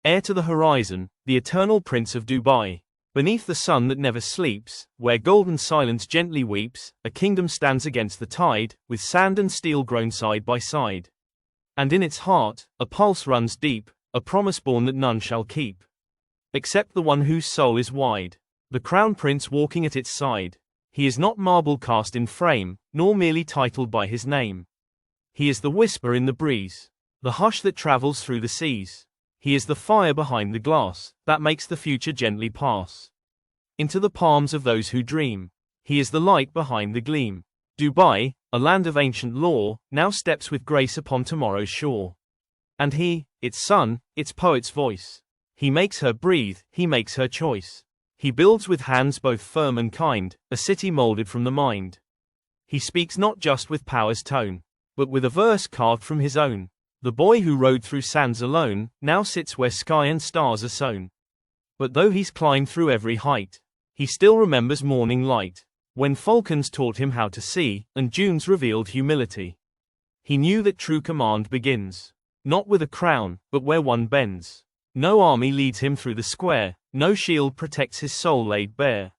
heir to the horizon, the eternal prince of Dubai. Beneath the sun that never sleeps, where golden silence gently weeps, a kingdom stands against the tide, with sand and steel grown side by side. And in its heart, a pulse runs deep, a promise born that none shall keep, except the one whose soul is wide, the crown prince walking at its side. He is not marble cast in frame, nor merely titled by his name. He is the whisper in the breeze, the hush that travels through the seas. He is the fire behind the glass, that makes the future gently pass into the palms of those who dream. He is the light behind the gleam. Dubai, a land of ancient lore, now steps with grace upon tomorrow's shore. And he, its sun, its poet's voice. He makes her breathe, he makes her choice. He builds with hands both firm and kind, a city molded from the mind. He speaks not just with power's tone, but with a verse carved from his own. The boy who rode through sands alone, now sits where sky and stars are sown. But though he's climbed through every height, he still remembers morning light, when falcons taught him how to see, and dunes revealed humility. He knew that true command begins, not with a crown, but where one bends. No army leads him through the square, no shield protects his soul laid bare.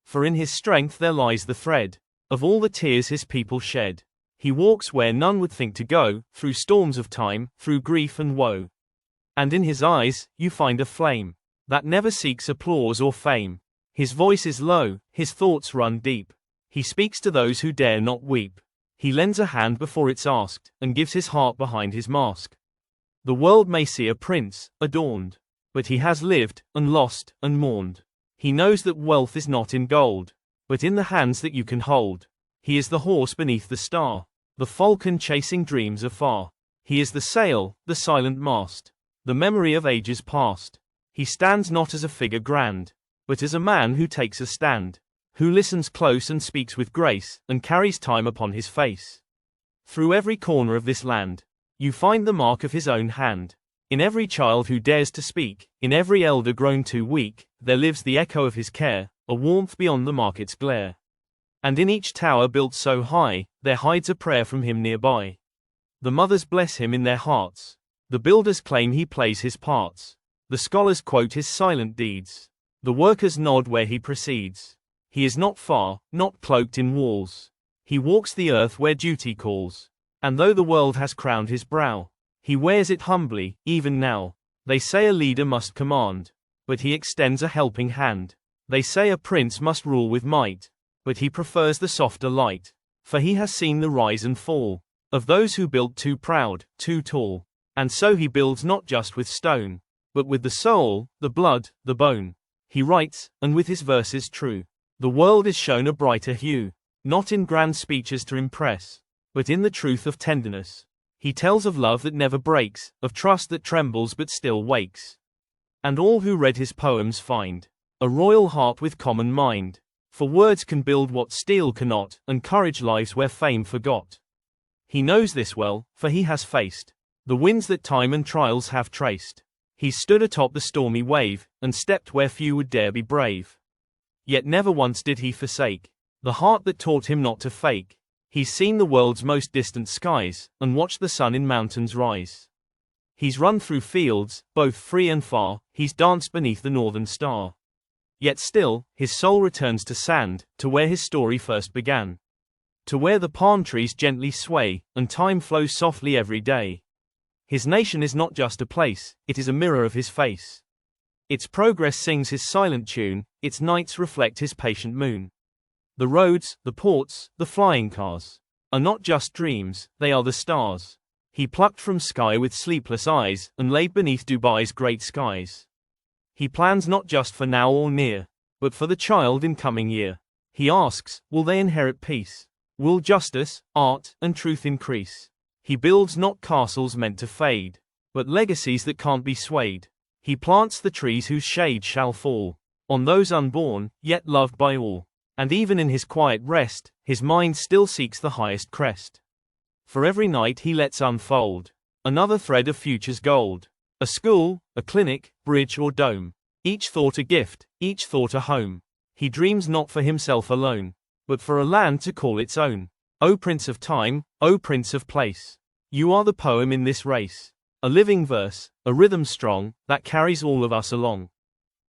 For in his strength there lies the thread of all the tears his people shed. He walks where none would think to go, through storms of time, through grief and woe. And in his eyes, you find a flame that never seeks applause or fame. His voice is low, his thoughts run deep. He speaks to those who dare not weep. He lends a hand before it's asked, and gives his heart behind his mask. The world may see a prince, adorned, but he has lived, and lost, and mourned. He knows that wealth is not in gold, but in the hands that you can hold. He is the horse beneath the star, the falcon chasing dreams afar. He is the sail, the silent mast, the memory of ages past. He stands not as a figure grand, but as a man who takes a stand, who listens close and speaks with grace, and carries time upon his face. Through every corner of this land, you find the mark of his own hand. In every child who dares to speak, in every elder grown too weak, there lives the echo of his care, a warmth beyond the market's glare. And in each tower built so high, there hides a prayer from him nearby. The mothers bless him in their hearts. The builders claim he plays his parts. The scholars quote his silent deeds. The workers nod where he proceeds. He is not far, not cloaked in walls. He walks the earth where duty calls. And though the world has crowned his brow, he wears it humbly, even now. They say a leader must command, but he extends a helping hand. They say a prince must rule with might, but he prefers the softer light. For he has seen the rise and fall of those who built too proud, too tall. And so he builds not just with stone, but with the soul, the blood, the bone. He writes, and with his verses true, the world is shown a brighter hue, not in grand speeches to impress, but in the truth of tenderness. He tells of love that never breaks, of trust that trembles but still wakes. And all who read his poems find a royal heart with common mind. For words can build what steel cannot, and courage lives where fame forgot. He knows this well, for he has faced the winds that time and trials have traced. He stood atop the stormy wave, and stepped where few would dare be brave. Yet never once did he forsake the heart that taught him not to fake. He's seen the world's most distant skies, and watched the sun in mountains rise. He's run through fields, both free and far, he's danced beneath the northern star. Yet still, his soul returns to sand, to where his story first began. To where the palm trees gently sway, and time flows softly every day. His nation is not just a place, it is a mirror of his face. Its progress sings his silent tune, its nights reflect his patient moon. The roads, the ports, the flying cars are not just dreams, they are the stars he plucked from sky with sleepless eyes, and laid beneath Dubai's great skies. He plans not just for now or near, but for the child in coming year. He asks, will they inherit peace? Will justice, art, and truth increase? He builds not castles meant to fade, but legacies that can't be swayed. He plants the trees whose shade shall fall on those unborn, yet loved by all. And even in his quiet rest, his mind still seeks the highest crest. For every night he lets unfold another thread of future's gold. A school, a clinic, bridge or dome. Each thought a gift, each thought a home. He dreams not for himself alone, but for a land to call its own. O Prince of Time, O Prince of Place, you are the poem in this race. A living verse, a rhythm strong, that carries all of us along.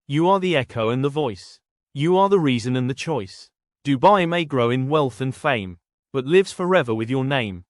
You are the echo and the voice. You are the reason and the choice. Dubai may grow in wealth and fame, but lives forever with your name.